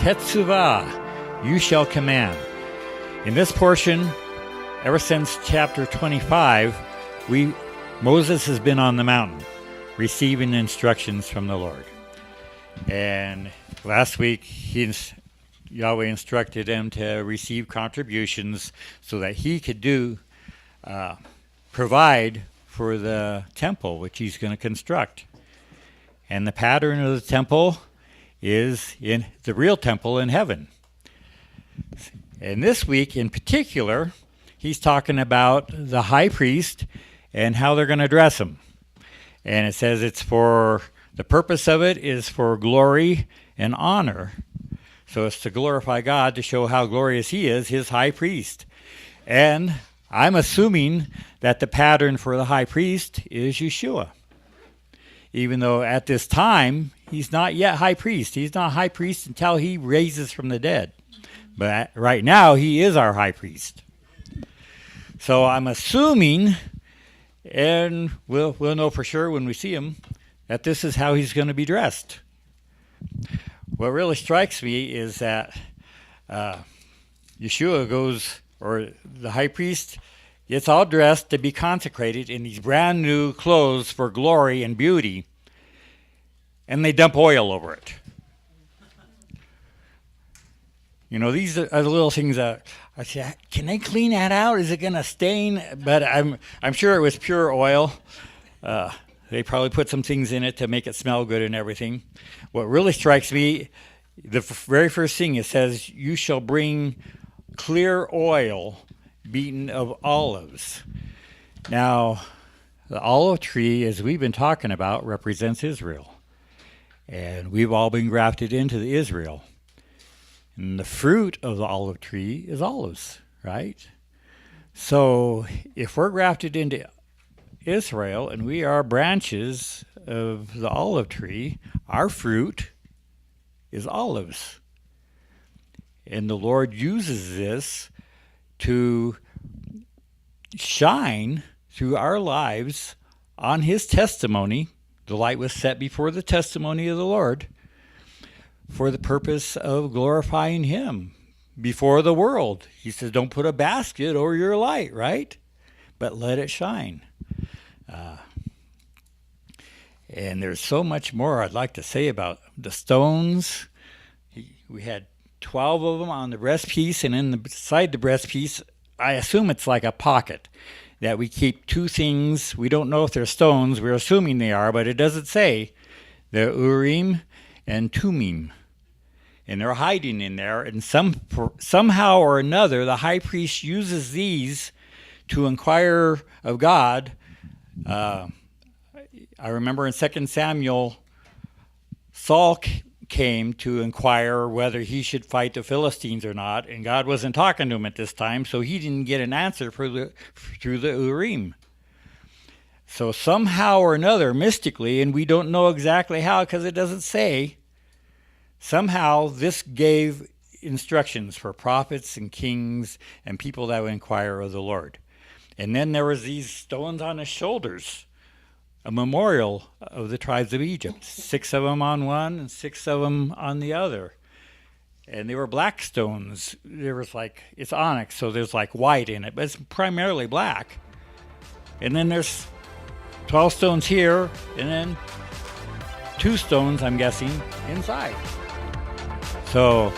Tetzaveh, you shall command. In this portion, ever since chapter 25, Moses has been on the mountain, receiving instructions from the Lord. And last week, Yahweh instructed him to receive contributions so that he could provide for the temple, which he's going to construct. And the pattern of the temple is in the real temple in heaven. And this week in particular, he's talking about the high priest and how they're going to dress him. And it says the purpose of it is for glory and honor. So it's to glorify God, to show how glorious he is, his high priest. And I'm assuming that the pattern for the high priest is Yeshua. Even though at this time, he's not yet high priest. He's not high priest until he raises from the dead. But right now, he is our high priest. So I'm assuming, and we'll know for sure when we see him, that this is how he's going to be dressed. What really strikes me is that Yeshua goes, or the high priest gets all dressed to be consecrated in these brand new clothes for glory and beauty, and they dump oil over it. You know, these are the little things that I say, can they clean that out? Is it going to stain? But I'm sure it was pure oil. They probably put some things in it to make it smell good and everything. What really strikes me, the very first thing it says, you shall bring clear oil beaten of olives. Now, the olive tree, as we've been talking about, represents Israel. And we've all been grafted into the Israel. And the fruit of the olive tree is olives, right? So if we're grafted into Israel and we are branches of the olive tree, our fruit is olives. And the Lord uses this to shine through our lives on his testimony. The light was set before the testimony of the Lord for the purpose of glorifying him before the world. He says, don't put a basket over your light, right? But let it shine. And there's so much more I'd like to say about the stones. We had 12 of them on the breastpiece, and inside the breastpiece, I assume it's like a pocket that we keep two things. We don't know if they're stones. We're assuming they are, but it doesn't say. They're Urim and Tumim. And they're hiding in there, and somehow or another, the high priest uses these to inquire of God. I remember in 2 Samuel, Saul came to inquire whether he should fight the Philistines or not, and God wasn't talking to him at this time, so he didn't get an answer through the Urim. So somehow or another, mystically, and we don't know exactly how because it doesn't say, somehow this gave instructions for prophets and kings and people that would inquire of the Lord. And then there was these stones on his shoulders, a memorial of the tribes of Egypt. 6 of them on one and 6 of them on the other. And they were black stones. There was it's onyx, so there's white in it, but it's primarily black. And then there's 12 stones here, and then 2 stones, I'm guessing, inside. So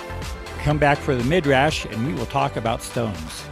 come back for the Midrash, and we will talk about stones.